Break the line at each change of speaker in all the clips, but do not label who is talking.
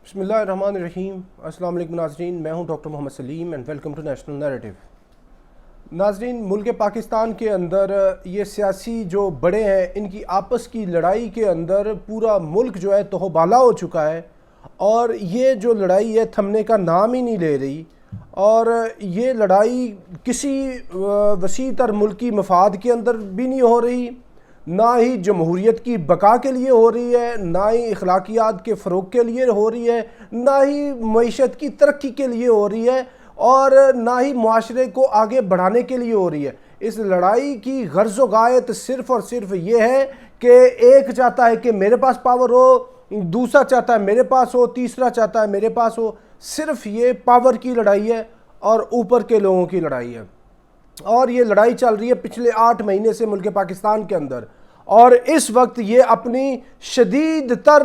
بسم اللہ الرحمن الرحیم۔ السلام علیکم ناظرین، میں ہوں doctor Muhammad Salim and welcome to national narrative. ناظرین، ملک پاکستان کے اندر یہ سیاسی جو بڑے ہیں ان کی آپس کی لڑائی کے اندر پورا ملک جو ہے تہوبالا ہو چکا ہے، اور یہ جو لڑائی ہے تھمنے کا نام ہی نہیں لے رہی، اور یہ لڑائی کسی وسیع تر ملکی مفاد کے اندر بھی نہیں ہو رہی، نہ ہی جمہوریت کی بقا کے لیے ہو رہی ہے، نہ ہی اخلاقیات کے فروغ کے لیے ہو رہی ہے، نہ ہی معیشت کی ترقی کے لیے ہو رہی ہے، اور نہ ہی معاشرے کو آگے بڑھانے کے لیے ہو رہی ہے۔ اس لڑائی کی غرض و غایت صرف اور صرف یہ ہے کہ ایک چاہتا ہے کہ میرے پاس پاور ہو، دوسرا چاہتا ہے میرے پاس ہو، تیسرا چاہتا ہے میرے پاس ہو۔ صرف یہ پاور کی لڑائی ہے اور اوپر کے لوگوں کی لڑائی ہے، اور یہ لڑائی چل رہی ہے پچھلے 8 مہینے سے ملک پاکستان کے اندر، اور اس وقت یہ اپنی شدید تر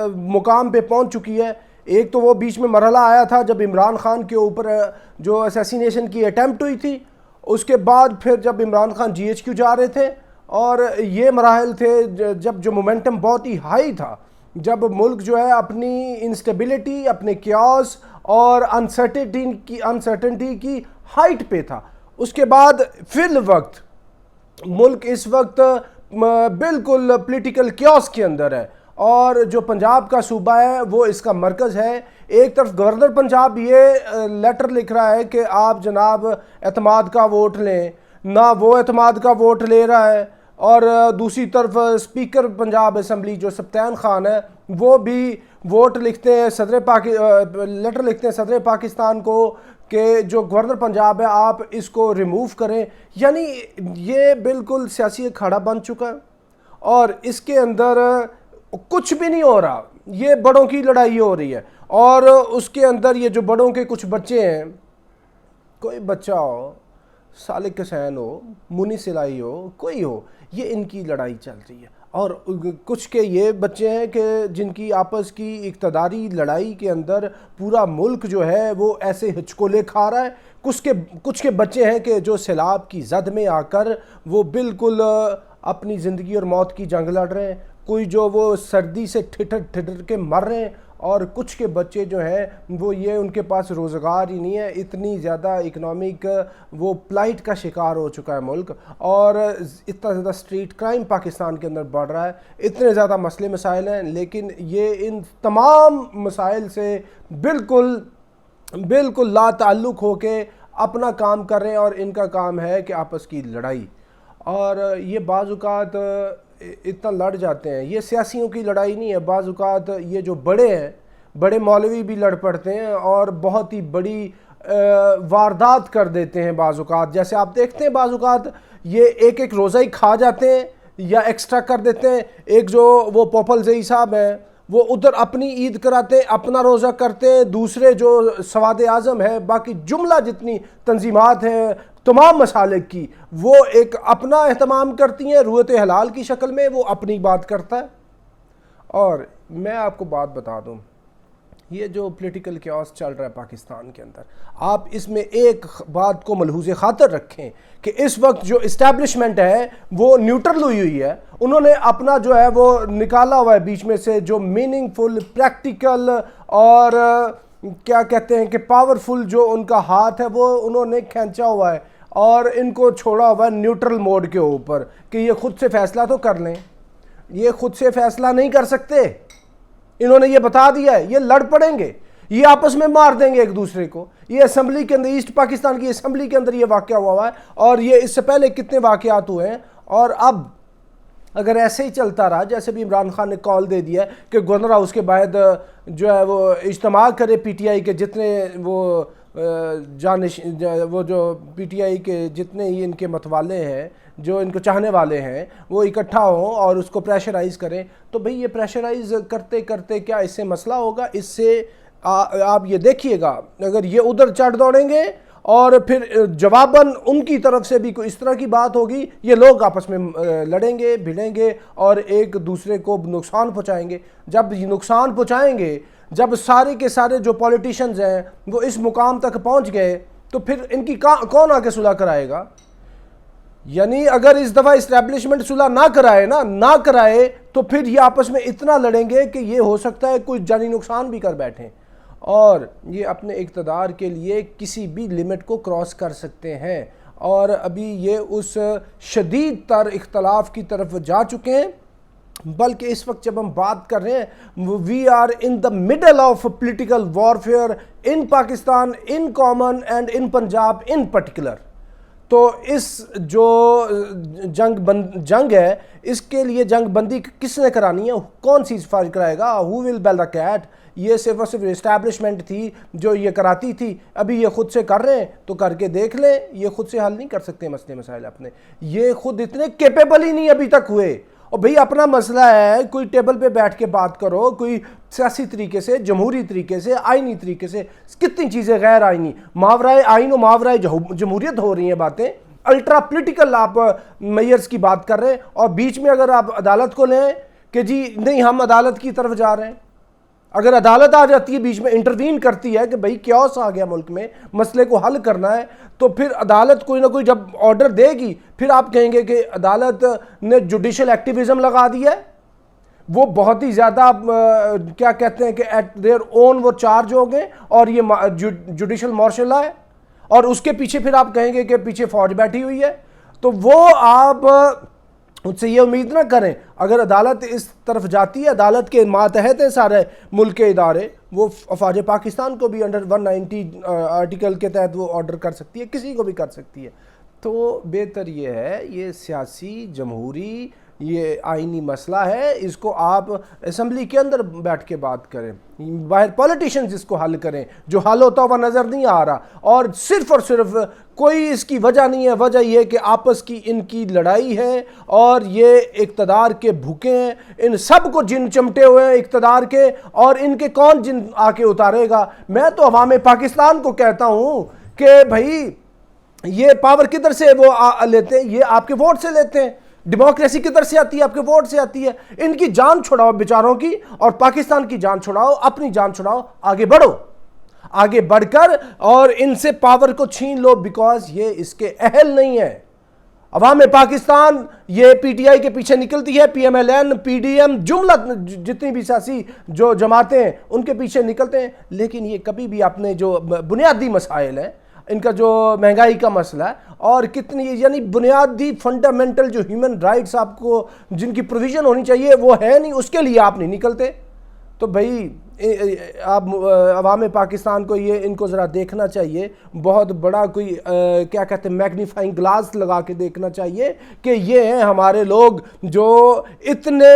مقام پہ پہنچ چکی ہے۔ ایک تو وہ بیچ میں مرحلہ آیا تھا جب عمران خان کے اوپر جو اسیسینیشن کی اٹیمپٹ ہوئی تھی، اس کے بعد پھر جب عمران خان GHQ جا رہے تھے، اور یہ مراحل تھے جب جو مومنٹم بہت ہی ہائی تھا، جب ملک جو ہے اپنی انسٹیبلٹی، اپنے کیوس اور انسرٹنٹی کی ہائٹ پہ تھا۔ اس کے بعد فی الوقت ملک اس وقت بالکل پولیٹیکل کیوس کے اندر ہے، اور جو پنجاب کا صوبہ ہے وہ اس کا مرکز ہے۔ ایک طرف گورنر پنجاب یہ لیٹر لکھ رہا ہے کہ آپ جناب اعتماد کا ووٹ لیں، نہ وہ اعتماد کا ووٹ لے رہا ہے، اور دوسری طرف اسپیکر پنجاب اسمبلی جو سبطین خان ہے وہ بھی ووٹ لکھتے ہیں لیٹر لکھتے ہیں صدر پاکستان کو کہ جو گورنر پنجاب ہے آپ اس کو ریموو کریں۔ یعنی یہ بالکل سیاسی اکھاڑا بن چکا ہے، اور اس کے اندر کچھ بھی نہیں ہو رہا، یہ بڑوں کی لڑائی ہو رہی ہے۔ اور اس کے اندر یہ جو بڑوں کے کچھ بچے ہیں، کوئی بچہ ہو، سالک حسین ہو، منی سلائی ہو، کوئی ہو، یہ ان کی لڑائی چل رہی ہے۔ اور کچھ کے یہ بچے ہیں کہ جن کی آپس کی اقتداری لڑائی کے اندر پورا ملک جو ہے وہ ایسے ہچکولے کھا رہا ہے۔ کچھ کے بچے ہیں کہ جو سیلاب کی زد میں آ کر وہ بالکل اپنی زندگی اور موت کی جنگ لڑ رہے ہیں، کوئی جو وہ سردی سے ٹھٹر کے مر رہے ہیں، اور کچھ کے بچے جو ہیں وہ یہ ان کے پاس روزگار ہی نہیں ہے۔ اتنی زیادہ اکنامک وہ پلائٹ کا شکار ہو چکا ہے ملک، اور اتنا زیادہ اسٹریٹ کرائم پاکستان کے اندر بڑھ رہا ہے، اتنے زیادہ مسئلے مسائل ہیں، لیکن یہ ان تمام مسائل سے بالکل لا تعلق ہو کے اپنا کام کر رہے ہیں، اور ان کا کام ہے کہ آپس کی لڑائی۔ اور یہ بعض اوقات اتنا لڑ جاتے ہیں، یہ سیاسیوں کی لڑائی نہیں ہے، بعض اوقات یہ جو بڑے ہیں، بڑے مولوی بھی لڑ پڑتے ہیں اور بہت ہی بڑی واردات کر دیتے ہیں بعض اوقات۔ جیسے آپ دیکھتے ہیں بعض اوقات یہ ایک روزہ ہی کھا جاتے ہیں یا ایکسٹرا کر دیتے ہیں۔ ایک جو وہ پوپل زئی صاحب ہیں وہ ادھر اپنی عید کراتے ہیں، اپنا روزہ کرتے ہیں، دوسرے جو سواد اعظم ہے، باقی جملہ جتنی تنظیمات ہیں تمام مسالک کی، وہ ایک اپنا اہتمام کرتی ہیں، رویت حلال کی شکل میں وہ اپنی بات کرتا ہے۔ اور میں آپ کو بات بتا دوں، یہ جو پولیٹیکل کیوس چل رہا ہے پاکستان کے اندر، آپ اس میں ایک بات کو ملحوظ خاطر رکھیں کہ اس وقت جو اسٹیبلشمنٹ ہے وہ نیوٹرل ہوئی ہے، انہوں نے اپنا جو ہے وہ نکالا ہوا ہے بیچ میں سے جو میننگ فل، پریکٹیکل اور کیا کہتے ہیں کہ پاورفل جو ان کا ہاتھ ہے وہ انہوں نے کھینچا ہوا ہے، اور ان کو چھوڑا ہوا ہے نیوٹرل موڈ کے اوپر کہ یہ خود سے فیصلہ تو کر لیں۔ یہ خود سے فیصلہ نہیں کر سکتے، انہوں نے یہ بتا دیا ہے، یہ لڑ پڑیں گے، یہ آپس میں مار دیں گے ایک دوسرے کو۔ یہ اسمبلی کے اندر، ایسٹ پاکستان کی اسمبلی کے اندر یہ واقعہ ہوا ہے، اور یہ اس سے پہلے کتنے واقعات ہوئے ہیں۔ اور اب اگر ایسے ہی چلتا رہا، جیسے بھی عمران خان نے کال دے دیا ہے کہ گورنر ہاؤس کے باہر جو ہے وہ اجتماع کرے PTI کے جتنے وہ جو PTI کے جتنے ہی ان کے متوالے ہیں، جو ان کو چاہنے والے ہیں، وہ اکٹھا ہوں اور اس کو پریشرائز کریں۔ تو بھئی یہ پریشرائز کرتے کرتے کیا اس سے مسئلہ ہوگا؟ اس سے آپ یہ دیکھیے گا، اگر یہ ادھر چڑھ دوڑیں گے اور پھر جواباً ان کی طرف سے بھی کوئی اس طرح کی بات ہوگی، یہ لوگ آپس میں لڑیں گے، بھڑیں گے اور ایک دوسرے کو نقصان پہنچائیں گے۔ جب یہ نقصان پہنچائیں گے، جب سارے کے سارے جو پولیٹیشنز ہیں وہ اس مقام تک پہنچ گئے، تو پھر ان کی کون آ کے صلح کرائے گا؟ یعنی اگر اس دفعہ اسٹیبلشمنٹ صلح نہ کرائے تو پھر یہ آپس میں اتنا لڑیں گے کہ یہ ہو سکتا ہے کوئی جانی نقصان بھی کر بیٹھیں، اور یہ اپنے اقتدار کے لیے کسی بھی لمٹ کو کراس کر سکتے ہیں، اور ابھی یہ اس شدید تر اختلاف کی طرف جا چکے ہیں۔ بلکہ اس وقت جب ہم بات کر رہے ہیں we are in the middle of political warfare in Pakistan, in common and in Punjab in particular. تو اس جو جنگ ہے، اس کے لیے جنگ بندی کس نے کرانی ہے؟ کون سی سفارش کرائے گا؟ ہو ول بیل دا کیٹ؟ یہ صرف اور صرف اسٹیبلشمنٹ تھی جو یہ کراتی تھی، ابھی یہ خود سے کر رہے ہیں تو کر کے دیکھ لیں۔ یہ خود سے حل نہیں کر سکتے مسئلے مسائل اپنے، یہ خود اتنے کیپیبل ہی نہیں ابھی تک ہوئے۔ اور بھئی اپنا مسئلہ ہے، کوئی ٹیبل پہ بیٹھ کے بات کرو، کوئی سیاسی طریقے سے، جمہوری طریقے سے، آئینی طریقے سے، کتنی چیزیں غیر آئینی، ماورائے آئین و ماورائے جمہوریت ہو رہی ہیں باتیں، الٹرا پولیٹیکل آپ میئرز کی بات کر رہے ہیں، اور بیچ میں اگر آپ عدالت کو لیں کہ جی نہیں ہم عدالت کی طرف جا رہے ہیں، اگر عدالت آ جاتی ہے بیچ میں انٹروین کرتی ہے کہ بھئی کیوس آ گیا ملک میں، مسئلے کو حل کرنا ہے، تو پھر عدالت کوئی نہ کوئی جب آرڈر دے گی پھر آپ کہیں گے کہ عدالت نے جوڈیشل ایکٹیویزم لگا دیا ہے، وہ بہت ہی زیادہ کیا کہتے ہیں کہ ایٹ دیئر اون وہ چارج ہو گئے، اور یہ جوڈیشل مارشل ہے، اور اس کے پیچھے پھر آپ کہیں گے کہ پیچھے فوج بیٹھی ہوئی ہے۔ تو وہ آپ ان سے یہ امید نہ کریں۔ اگر عدالت اس طرف جاتی ہے، عدالت کے ماتحت ہیں سارے ملک کے ادارے، وہ افواج پاکستان کو بھی انڈر 190 آرٹیکل کے تحت وہ آرڈر کر سکتی ہے، کسی کو بھی کر سکتی ہے۔ تو بہتر یہ ہے، یہ سیاسی جمہوری یہ آئینی مسئلہ ہے، اس کو آپ اسمبلی کے اندر بیٹھ کے بات کریں، باہر پولیٹیشنز اس کو حل کریں، جو حل ہوتا ہوا نظر نہیں آ رہا، اور صرف کوئی اس کی وجہ نہیں ہے۔ وجہ یہ کہ آپس کی ان کی لڑائی ہے، اور یہ اقتدار کے بھوکے ہیں، ان سب کو جن چمٹے ہوئے ہیں اقتدار کے، اور ان کے کون جن آ کے اتارے گا؟ میں تو عوام پاکستان کو کہتا ہوں کہ بھائی یہ پاور کدھر سے وہ لیتے ہیں؟ یہ آپ کے ووٹ سے لیتے ہیں۔ ڈیموکریسی کدھر سے آتی ہے؟ آپ کے ووٹ سے آتی ہے۔ ان کی جان چھڑاؤ بیچاروں کی، اور پاکستان کی جان چھڑاؤ، اپنی جان چھڑاؤ، آگے بڑھو، آگے بڑھ کر اور ان سے پاور کو چھین لو، بیکاز یہ اس کے اہل نہیں ہے۔ عوام پاکستان یہ پی ٹی آئی کے پیچھے نکلتی ہے، P M L N, P D M, جملہ جتنی بھی سیاسی جو جماعتیں ہیں ان کے پیچھے نکلتے ہیں، لیکن یہ کبھی بھی اپنے جو بنیادی مسائل ہیں، ان کا جو مہنگائی کا مسئلہ ہے، اور کتنی یعنی بنیادی فنڈامنٹل جو ہیومن رائٹس آپ کو جن کی پروویژن ہونی چاہیے وہ ہے نہیں، اس کے لیے آپ نہیں نکلتے۔ تو بھائی آپ عوام پاکستان کو یہ ان کو ذرا دیکھنا چاہیے، بہت بڑا کوئی کیا کہتے ہیں میگنیفائنگ گلاس لگا کے دیکھنا چاہیے کہ یہ ہیں ہمارے لوگ جو اتنے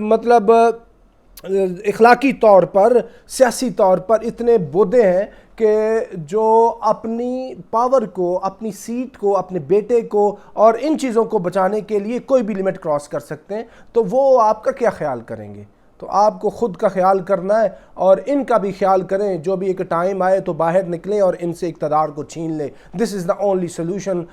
مطلب اخلاقی طور پر، سیاسی طور پر اتنے بودے ہیں کہ جو اپنی پاور کو، اپنی سیٹ کو، اپنے بیٹے کو اور ان چیزوں کو بچانے کے لیے کوئی بھی لمٹ کراس کر سکتے ہیں۔ تو وہ آپ کا کیا خیال کریں گے؟ تو آپ کو خود کا خیال کرنا ہے، اور ان کا بھی خیال کریں۔ جو بھی ایک ٹائم آئے تو باہر نکلیں اور ان سے اقتدار کو چھین لیں۔ دس از دا اونلی سولوشن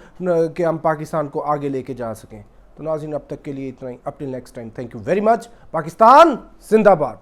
کہ ہم پاکستان کو آگے لے کے جا سکیں۔ تو ناظرین اب تک کے لیے اتنا ہی، up till next time, thank you very much. Pakistan زندہ باد۔